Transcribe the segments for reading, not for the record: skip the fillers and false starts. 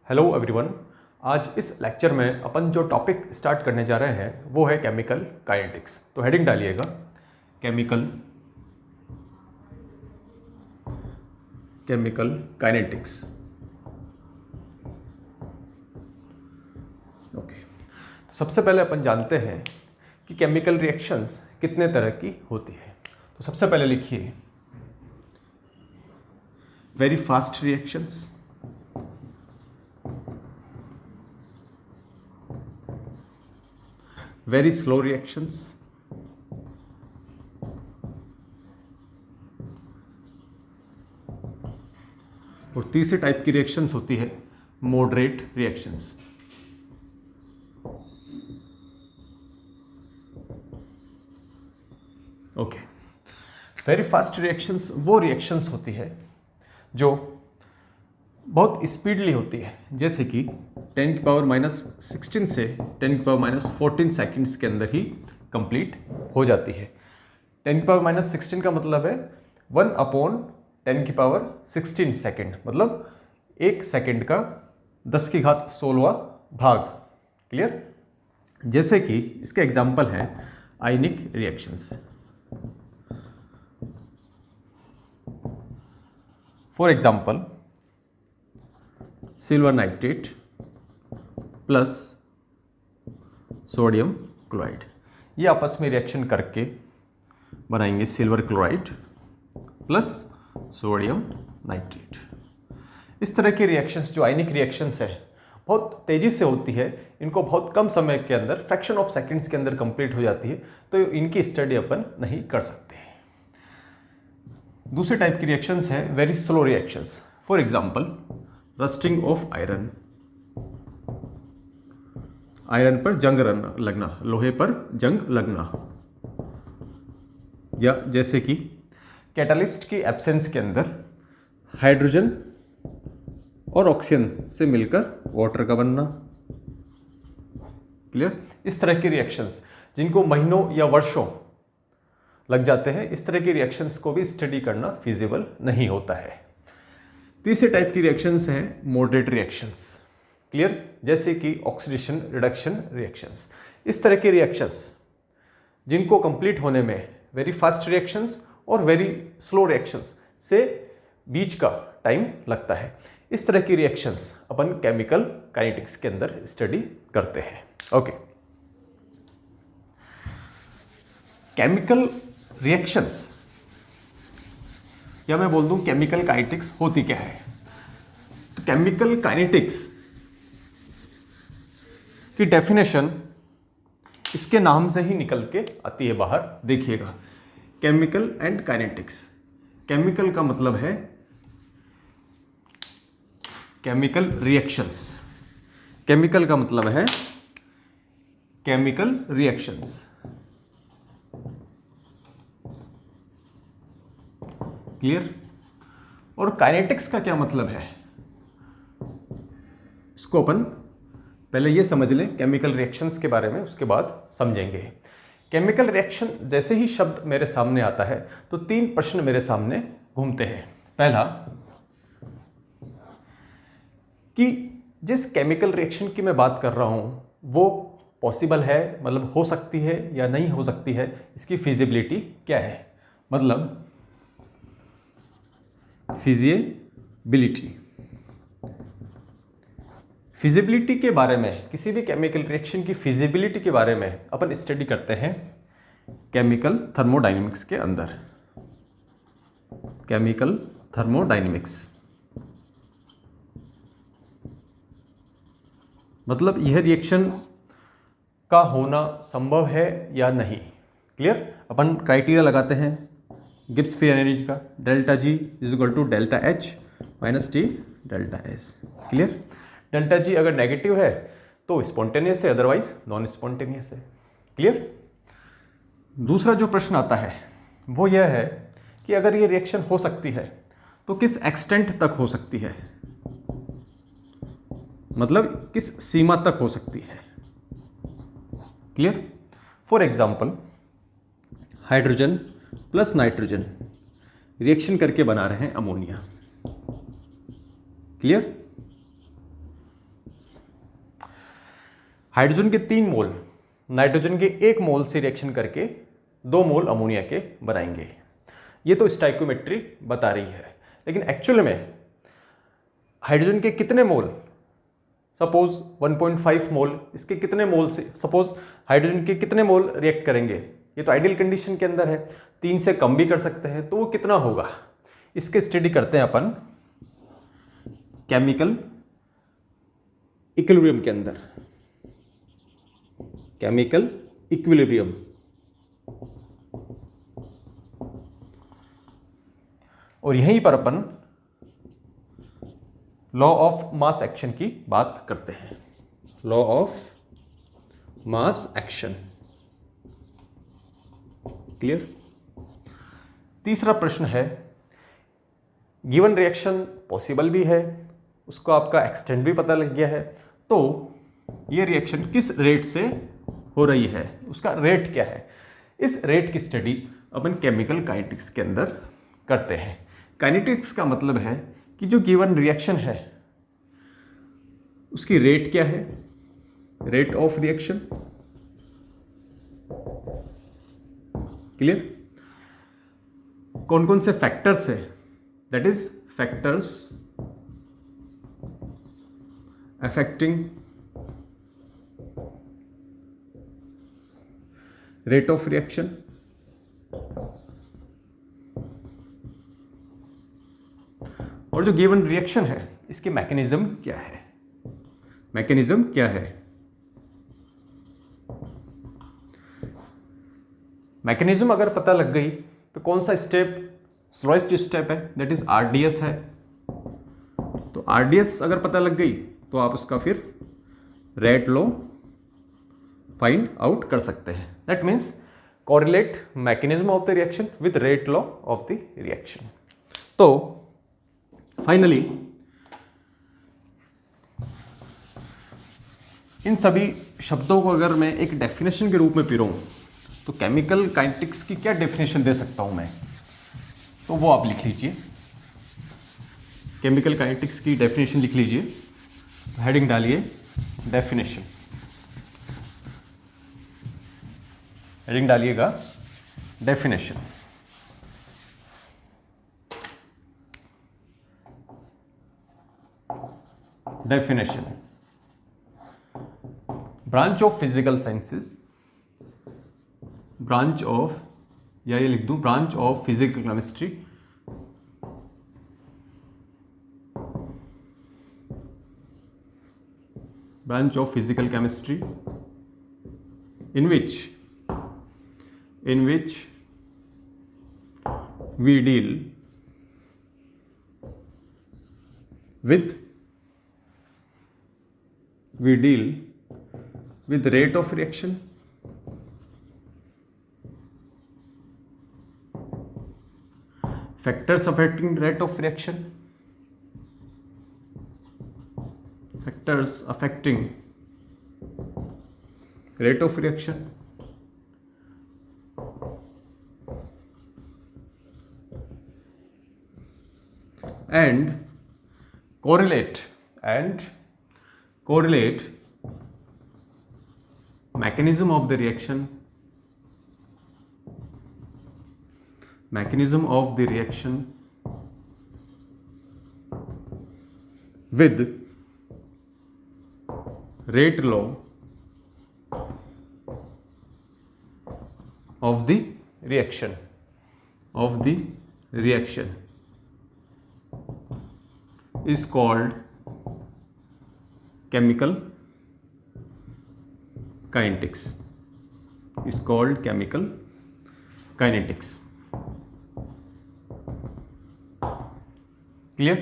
Hello everyone. आज इस lecture में अपन जो टॉपिक स्टार्ट करने जा रहे हैं वो है केमिकल काइनेटिक्स। तो हेडिंग डालिएगा केमिकल काइनेटिक्स। ओके, तो सबसे पहले अपन जानते हैं कि केमिकल रिएक्शंस कितने तरह की होती है। तो सबसे पहले लिखिए very fast reactions, very slow reactions, और तीसरे टाइप की रिएक्शंस होती है moderate reactions. Okay, very fast reactions वो रिएक्शंस होती है जो बहुत स्पीडली होती है, जैसे कि 10⁻⁻16 से 10⁻⁻14 सेकंड्स के अंदर ही कंप्लीट हो जाती है। 10⁻⁻16 का मतलब है 1/10⁻16 सेकंड, मतलब 1 सेकंड का 10⁻16वां भाग। क्लियर? जैसे कि इसके एग्जाम्पल हैं ionic reactions. For example silver nitrate plus sodium chloride, ये आपस में रिएक्शन करके बनाएंगे silver chloride plus sodium nitrate. इस तरह की रिएक्शंस जो आयनिक रिएक्शंस है बहुत तेज़ी से होती है, इनको बहुत कम समय के अंदर फ्रैक्शन ऑफ सेकंड्स के अंदर कंप्लीट हो जाती है, तो इनकी स्टडी अपन नहीं कर सकते। दूसरे टाइप की रिएक्शंस है very slow reactions. For example rusting of iron, iron पर जंग लगना, लोहे पर जंग लगना, या जैसे कि कैटलिस्ट की एब्सेंस के अंदर हाइड्रोजन और ऑक्सीजन से मिलकर वाटर का बनना। क्लियर? इस तरह की रिएक्शंस जिनको महीनों या वर्षों लग जाते हैं, इस तरह की रिएक्शंस को भी स्टडी करना फिजिबल नहीं होता है। तीसरे टाइप की रिएक्शंस हैं मॉडरेट रिएक्शंस। क्लियर? जैसे कि ऑक्सीडेशन रिडक्शन रिएक्शंस। इस तरह के रिएक्शंस जिनको कंप्लीट होने में वेरी फास्ट रिएक्शंस और वेरी स्लो रिएक्शंस से बीच का टाइम लगता है, इस तरह की रिएक्शंस अपन केमिकल काइनेटिक्स के अंदर स्टडी करते हैं। ओके, केमिकल रिएक्शंस या मैं बोल दूं केमिकल काइनेटिक्स होती क्या है। तो केमिकल काइनेटिक्स की डेफिनेशन इसके नाम से ही निकल के आती है बाहर। देखिएगा, केमिकल एंड काइनेटिक्स। केमिकल का मतलब है केमिकल रिएक्शंस, केमिकल का मतलब है केमिकल रिएक्शंस। क्लियर? और काइनेटिक्स का क्या मतलब है, इसको अपन पहले ये समझ लें केमिकल रिएक्शंस के बारे में, उसके बाद समझेंगे। केमिकल रिएक्शन जैसे ही शब्द मेरे सामने आता है तो 3 प्रश्न मेरे सामने घूमते हैं। पहला कि जिस केमिकल रिएक्शन की मैं बात कर रहा हूं वो पॉसिबल है, मतलब हो सकती है या नहीं हो सकती है, इसकी फिजिबिलिटी क्या है, मतलब फिजिबिलिटी। फिजिबिलिटी के बारे में, किसी भी केमिकल रिएक्शन की फिजिबिलिटी के बारे में अपन स्टडी करते हैं केमिकल थर्मोडायनेमिक्स के अंदर। केमिकल थर्मोडायनेमिक्स मतलब यह रिएक्शन का होना संभव है या नहीं। क्लियर? अपन क्राइटेरिया लगाते हैं गिब्स फ्री एनर्जी का, delta G is equal to delta H minus T delta S. Clear? Delta G अगर नेगेटिव है तो स्पॉन्टेनियस है, अदरवाइज नॉन स्पॉन्टेनियस है। क्लियर? दूसरा जो प्रश्न आता है वो यह है कि अगर ये रिएक्शन हो सकती है तो किस एक्सटेंट तक हो सकती है, मतलब किस सीमा तक हो सकती है। Clear? For example hydrogen plus nitrogen reaction करके बना रहे हैं अमोनिया। क्लियर? हाइड्रोजन के 3 मोल नाइट्रोजन के 1 मोल से रिएक्शन करके 2 मोल अमोनिया के बनाएंगे। ये तो स्टाइकोमेट्री बता रही है, लेकिन एक्चुअल में हाइड्रोजन के कितने मोल, सपोज 1.5 मोल, इसके कितने मोल से, सपोज हाइड्रोजन के कितने मोल रिएक्ट करेंगे, ये तो आइडियल कंडीशन के अंदर है, 3 से कम भी कर सकते हैं, तो वो कितना होगा, इसके स्टडी करते हैं अपन केमिकल इक्विलिब्रियम के अंदर। केमिकल इक्विलिब्रियम, और यहीं पर अपन लॉ ऑफ मास एक्शन की बात करते हैं। Law of mass action, clear. तीसरा प्रश्न है, गिवन रिएक्शन पॉसिबल भी है, उसको आपका एक्सटेंट भी पता लग गया है, तो ये रिएक्शन किस रेट से हो रही है, उसका रेट क्या है, इस रेट की स्टडी अपन केमिकल काइनेटिक्स के अंदर करते हैं। काइनेटिक्स का मतलब है कि जो गिवन रिएक्शन है उसकी रेट क्या है, रेट ऑफ रिएक्शन, क्लियर। कौन कौन से फैक्टर्स है, that is factors affecting rate of reaction, और जो गिवन रिएक्शन है इसकी मैकेनिज्म क्या है, मैकेनिज्म क्या है। मैकेनिज्म अगर पता लग गई तो कौन सा स्टेप स्लोएस्ट स्टेप है, दैट इज आरडीएस है। तो आरडीएस अगर पता लग गई तो आप उसका फिर रेट लॉ फाइंड आउट कर सकते हैं। That means correlate mechanism of the reaction with rate law of the reaction. तो फाइनली इन सभी शब्दों को अगर मैं एक डेफिनेशन के रूप में पिरोऊं तो केमिकल काइनेटिक्स की क्या डेफिनेशन दे सकता हूं मैं, तो वो आप लिख लीजिए। केमिकल काइनेटिक्स की डेफिनेशन लिख लीजिए, हेडिंग डालिए डेफिनेशन, हेडिंग डालिएगा definition. Definition, branch of physical sciences, branch of, या ये लिख दूं branch of physical chemistry, branch of physical chemistry in which we deal with rate of reaction, factors affecting rate of reaction, factors affecting rate of reaction, and correlate mechanism of the reaction, with rate law of the reaction, is called chemical kinetics, clear.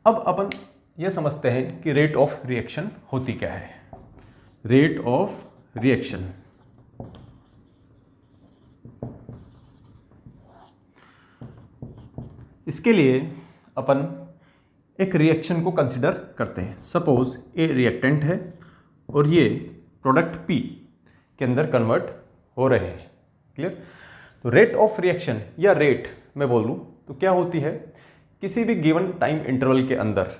अब अपन ये समझते हैं कि rate of reaction होती क्या है। Rate of reaction, इसके लिए अपन एक रिएक्शन को कंसिडर करते हैं। सपोज ए रिएक्टेंट है और ये प्रोडक्ट पी के अंदर कन्वर्ट हो रहे हैं, क्लियर। तो रेट ऑफ रिएक्शन या रेट मैं बोल लूँ तो क्या होती है, किसी भी गिवन टाइम इंटरवल के अंदर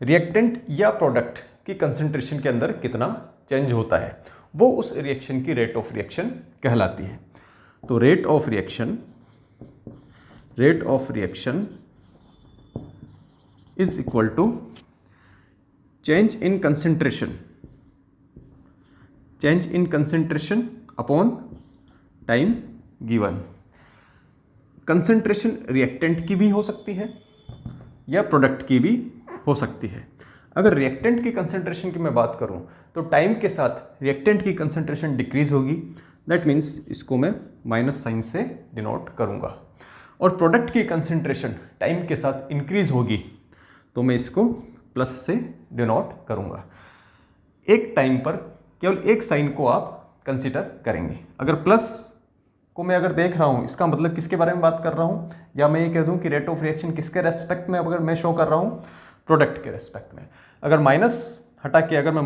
रिएक्टेंट या प्रोडक्ट कि कंसंट्रेशन के अंदर कितना चेंज होता है, वो उस रिएक्शन की रेट ऑफ रिएक्शन कहलाती है। तो rate of reaction is equal to change in concentration upon time given. Concentration reactant की भी हो सकती है या प्रोडक्ट की भी हो सकती है। अगर रिएक्टेंट की कंसंट्रेशन की मैं बात करूं तो टाइम के साथ रिएक्टेंट की कंसंट्रेशन डिक्रीज होगी, दैट मीन्स इसको मैं माइनस साइन से डिनोट करूंगा। और प्रोडक्ट की कंसंट्रेशन टाइम के साथ इंक्रीज होगी तो मैं इसको प्लस से डिनोट करूंगा। एक टाइम पर केवल एक साइन को आप कंसिडर करेंगे। अगर प्लस को मैं अगर देख रहा हूं, इसका मतलब किसके बारे में बात कर रहा हूं, या मैं ये कह दूं कि रेट ऑफ रिएक्शन किसके रेस्पेक्ट में अगर मैं शो कर रहा हूं, प्रोडक्ट के रेस्पेक्ट में। अगर प्लस हटा के अगर मैं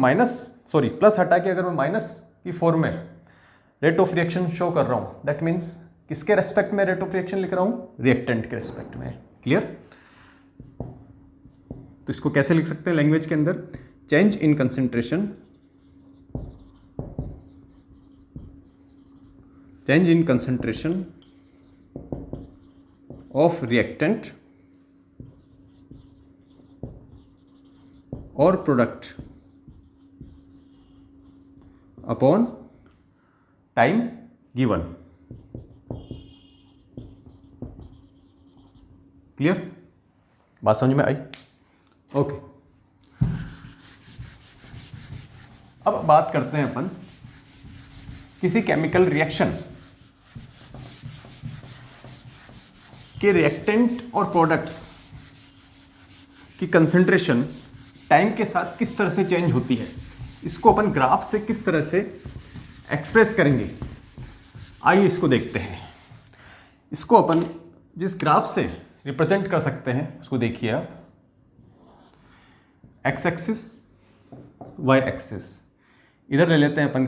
माइनस की फॉर्म में रेट ऑफ रिएक्शन शो कर रहा हूं, दैट मीन्स किसके रेस्पेक्ट में रेट ऑफ रिएक्शन लिख रहा हूं, रिएक्टेंट के रेस्पेक्ट में। क्लियर? तो इसको कैसे लिख सकते हैं लैंग्वेज के अंदर, change in concentration of reactant और product upon time given. Clear? बात समझ में आई? ओके। अब बात करते हैं अपन किसी केमिकल रिएक्शन के रिएक्टेंट और प्रोडक्ट्स की कंसंट्रेशन टाइम के साथ किस तरह से चेंज होती है। इसको अपन ग्राफ से किस तरह से एक्सप्रेस करेंगे, आइए इसको देखते हैं। इसको अपन जिस ग्राफ से रिप्रेजेंट कर सकते हैं उसको देखिए आप, एक्स एक्सिस, वाई एक्सिस। इधर ले लेते हैं अपन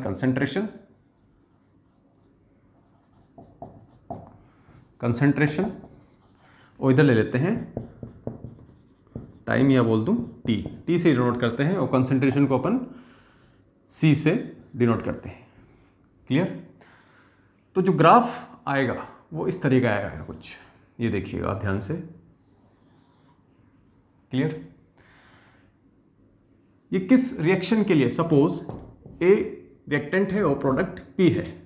कंसंट्रेशन और इधर ले लेते हैं टाइम, या बोल दूं टी से डिनोट करते हैं, और कंसंट्रेशन को अपन सी से डिनोट करते हैं। क्लियर? तो जो ग्राफ आएगा वो इस तरह का आएगा कुछ, ये देखिएगा आप ध्यान से। क्लियर? ये किस रिएक्शन के लिए, सपोज ए रिएक्टेंट है और प्रोडक्ट पी है,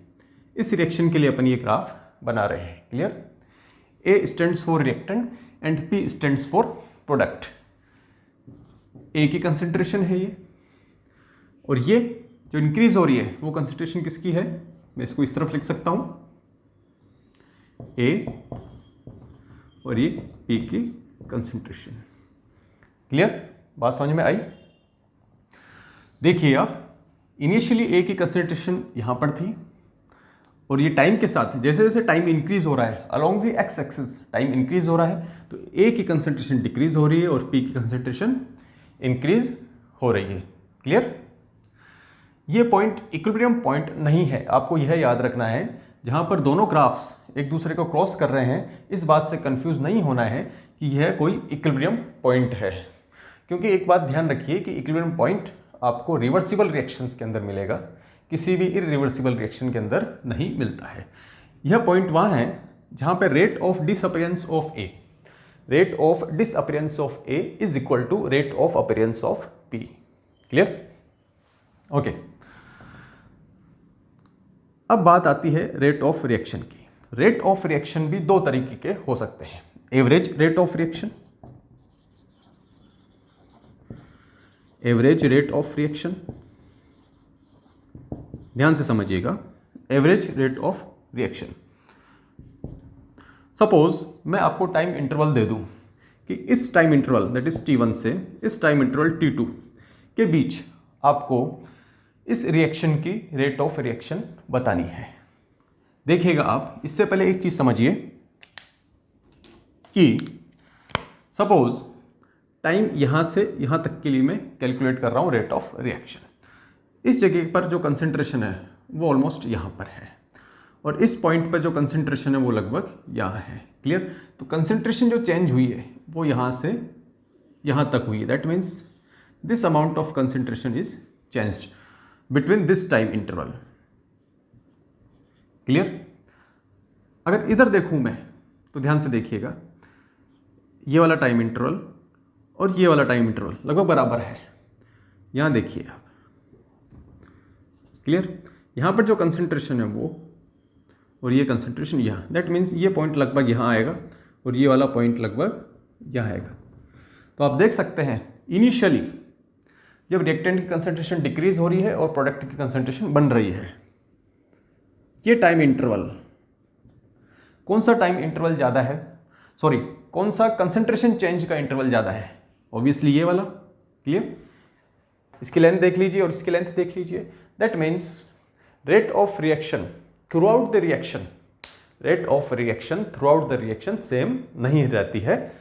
इस रिएक्शन के लिए अपन ये ग्राफ बना रहे हैं। Clear? A stands for reactant and P stands for product. A की कंसंट्रेशन है ये, और ये जो इंक्रीज हो रही है वो कंसंट्रेशन किसकी है, मैं इसको इस तरफ लिख सकता हूं, ए और ये पी की कंसंट्रेशन। क्लियर? बात समझ में आई? देखिए आप, इनिशियली ए की कंसंट्रेशन यहां पर थी, और ये टाइम के साथ जैसे जैसे टाइम इंक्रीज हो रहा है along the x axis time increase हो रहा है, तो ए की कंसंट्रेशन डिक्रीज हो रही है और पी की कंसंट्रेशन इंक्रीज हो रही है। क्लियर? ये पॉइंट इक्विलिब्रियम पॉइंट नहीं है, आपको यह याद रखना है। जहां पर दोनों ग्राफ्स एक दूसरे को क्रॉस कर रहे हैं, इस बात से कंफ्यूज नहीं होना है कि यह कोई इक्विलिब्रियम पॉइंट है, क्योंकि एक बात ध्यान रखिए कि इक्विलिब्रियम पॉइंट आपको रिवर्सिबल रिएक्शंस के अंदर मिलेगा, किसी भी इररिवर्सिबल रिएक्शन के अंदर नहीं मिलता है। यह पॉइंट वहाँ है जहाँ पे rate of disappearance of A is equal to rate of appearance of P. Clear? Okay. अब बात आती है रेट ऑफ रिएक्शन की। रेट ऑफ रिएक्शन भी दो तरीके के हो सकते हैं, एवरेज रेट ऑफ रिएक्शन, ध्यान से समझिएगा, average rate of reaction. Suppose मैं आपको टाइम इंटरवल दे दूं कि इस time interval that is T1 से इस टाइम इंटरवल T2 के बीच आपको इस रिएक्शन की रेट ऑफ रिएक्शन बतानी है। देखिएगा आप, इससे पहले एक चीज समझिए कि सपोज टाइम यहां से यहां तक के लिए मैं कैलकुलेट कर रहा हूं रेट ऑफ रिएक्शन। इस जगह पर जो कंसंट्रेशन है वो ऑलमोस्ट यहाँ पर है, और इस पॉइंट पर जो कंसंट्रेशन है वो लगभग यहाँ है। क्लियर? तो कंसंट्रेशन जो चेंज हुई है वो यहाँ से यहाँ तक हुई है, that means this amount of concentration is changed between this time interval. Clear? अगर इधर देखूं मैं तो ध्यान से देखिएगा, ये वाला टाइम इंटरवल और ये वाला टाइम इंटरवल लगभग बराबर है। यहां देखिए आप, क्लियर? यहां पर जो कंसंट्रेशन है वो और ये कंसंट्रेशन यहाँ, दैट मीन्स ये पॉइंट लगभग यहाँ आएगा और ये वाला पॉइंट लगभग यहाँ आएगा। तो आप देख सकते हैं इनिशियली जब रिएक्टेंट की कंसंट्रेशन डिक्रीज हो रही है और प्रोडक्ट की कंसंट्रेशन बन रही है, ये टाइम इंटरवल, कौन सा टाइम इंटरवल ज़्यादा है, सॉरी कौन सा कंसंट्रेशन चेंज का इंटरवल ज़्यादा है? ऑब्वियसली ये वाला। क्लियर? इसकी लेंथ देख लीजिए और इसकी लेंथ देख लीजिए, that means rate of reaction through the reaction, rate of reaction through the reaction same नहीं रहती है।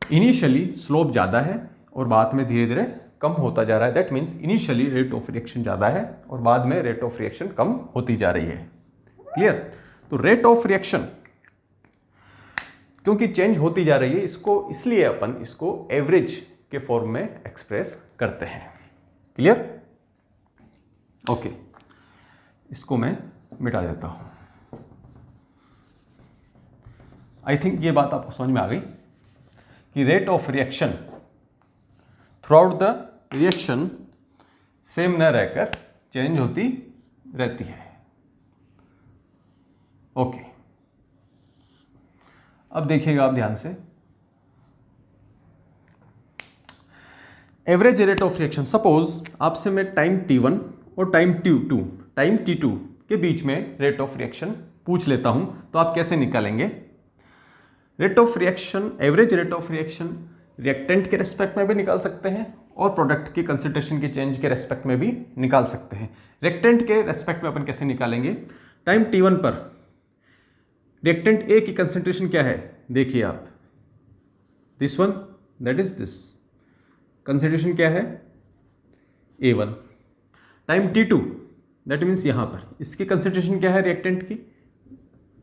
इनिशियली स्लोप ज़्यादा है और बाद में धीरे धीरे कम होता जा रहा है। That means initially rate of reaction ज़्यादा है और बाद में रेट ऑफ रिएक्शन कम होती जा रही है। क्लियर? तो रेट ऑफ रिएक्शन क्योंकि चेंज होती जा रही है, इसको इसलिए अपन इसको एवरेज के फॉर्म में एक्सप्रेस करते हैं। क्लियर? ओके, इसको मैं मिटा देता हूं। आई थिंक ये बात आपको समझ में आ गई कि rate of reaction through out the reaction same न रहकर चेंज होती रहती है। ओके, अब देखिएगा आप ध्यान से, average rate of reaction, suppose आपसे मैं टाइम t1 और टाइम t2 के बीच में रेट ऑफ रिएक्शन पूछ लेता हूं, तो आप कैसे निकालेंगे? Rate of reaction, average rate of reaction reactant के रेस्पेक्ट में भी निकाल सकते हैं और प्रोडक्ट की कंसंट्रेशन के चेंज के रेस्पेक्ट में भी निकाल सकते हैं। रिएक्टेंट के रेस्पेक्ट में अपन कैसे निकालेंगे? टाइम t1 पर रिएक्टेंट A की कंसंट्रेशन क्या है? देखिए आप, this one, that is this, concentration क्या है? A1। Time t2 that means यहां पर इसकी कंसंट्रेशन क्या है रिएक्टेंट की?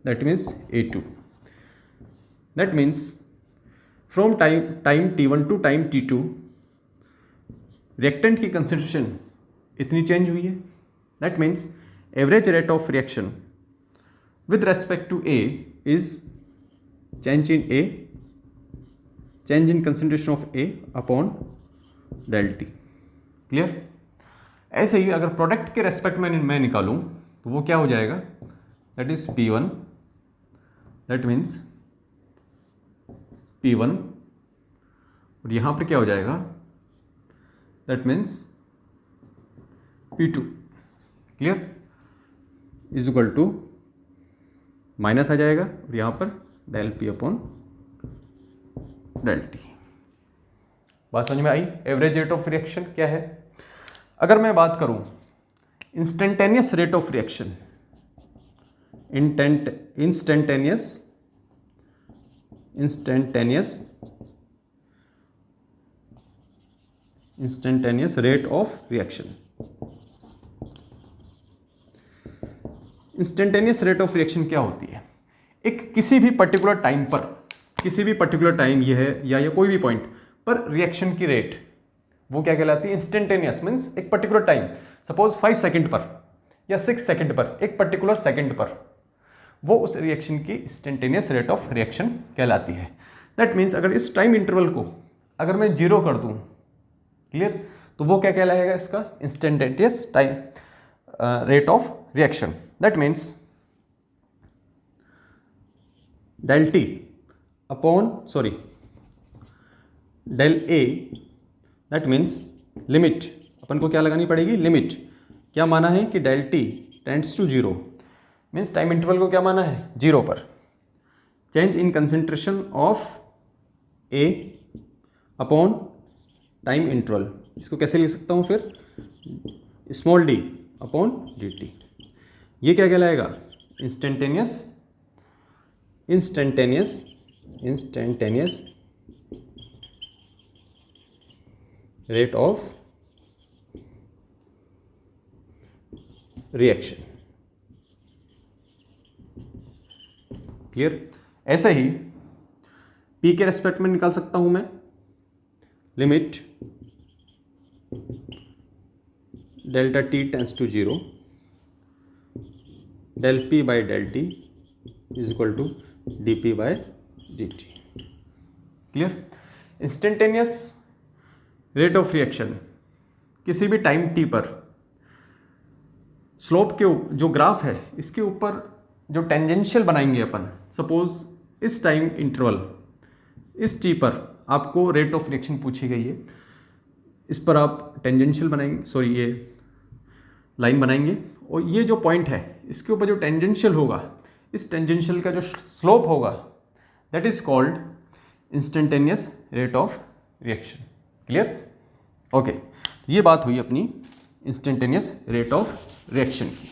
That means A2। That means from time t1 to time t2 reactant की कंसंट्रेशन इतनी चेंज हुई है। That means average rate of reaction with respect to A is change in A, change in concentration of A upon del T। Clear? ऐसे ही अगर product के respect में मैं निकालूं तो वो क्या हो जाएगा? That is P1, that means P1 और यहां पर क्या हो जाएगा? That means P2। Clear? Is equal to minus आ जाएगा और यहां पर del P upon del T। बात समझ में आई? एवरेज रेट ऑफ रिएक्शन क्या है? अगर मैं बात करूं instantaneous rate of reaction, instantaneous rate of reaction, instantaneous rate of reaction क्या होती है? एक किसी भी पर्टिकुलर टाइम पर, किसी भी पर्टिकुलर टाइम ये है या कोई भी पॉइंट पर रिएक्शन की रेट वो क्या कहलाती है? इंस्टेंटेनियस मीन्स एक पर्टिकुलर टाइम, सपोज 5 सेकंड पर या 6 सेकंड पर, एक पर्टिकुलर सेकंड पर, वो उस रिएक्शन की इंस्टेंटेनियस रेट ऑफ रिएक्शन कहलाती है। दैट मीन्स अगर इस टाइम इंटरवल को अगर मैं 0 कर दूं, क्लियर, तो वो क्या कहलाएगा? इसका instantaneous time rate of reaction. That means del T upon del A, that means limit अपन को क्या लगानी पड़ेगी? लिमिट क्या माना है कि del T tends to 0 means time interval को क्या माना है? 0 पर। Change in concentration of A upon time interval, इसको कैसे लिख सकता हूँ फिर? स्मॉल d अपॉन dt। ये क्या कहलाएगा? Instantaneous rate of reaction. Clear? ऐसे ही P के रेस्पेक्ट में निकाल सकता हूं मैं limit delta T tends to 0, del P by del T is equal to dP by dt। Clear? Instantaneous rate of reaction किसी भी टाइम t पर स्लोप के जो ग्राफ है इसके ऊपर जो टेंजेंशियल बनाएंगे अपन, सपोज इस टाइम इंटरवल इस t पर आपको रेट ऑफ रिएक्शन पूछी गई है, इस पर आप टेंजेंशियल बनाएंगे, सॉरी ये लाइन बनाएंगे और ये जो पॉइंट है इसके ऊपर जो टेंजेंशियल होगा, इस टेंजेंशियल का जो स्लोप होगा that is called instantaneous rate of reaction. Clear? Okay, ये बात हुई अपनी इंस्टेंटेनियस रेट ऑफ रिएक्शन की।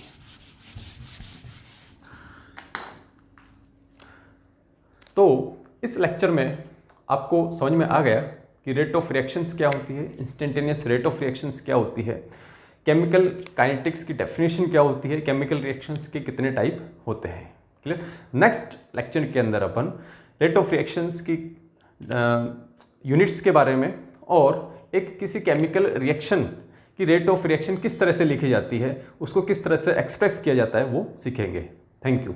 तो इस लेक्चर में आपको समझ में आ गया कि रेट ऑफ रिएक्शंस क्या होती है, इंस्टेंटेनियस रेट ऑफ रिएक्शंस क्या होती है, केमिकल काइनेटिक्स की डेफिनेशन क्या होती है, केमिकल रिएक्शंस के कितने टाइप होते हैं। क्लियर? नेक्स्ट लेक्चर के अंदर अपन रेट ऑफ रिएक्शंस की यूनिट्स के बारे में और एक किसी केमिकल रिएक्शन की रेट ऑफ रिएक्शन किस तरह से लिखी जाती है, उसको किस तरह से एक्सप्रेस किया जाता है, वो सीखेंगे। Thank you.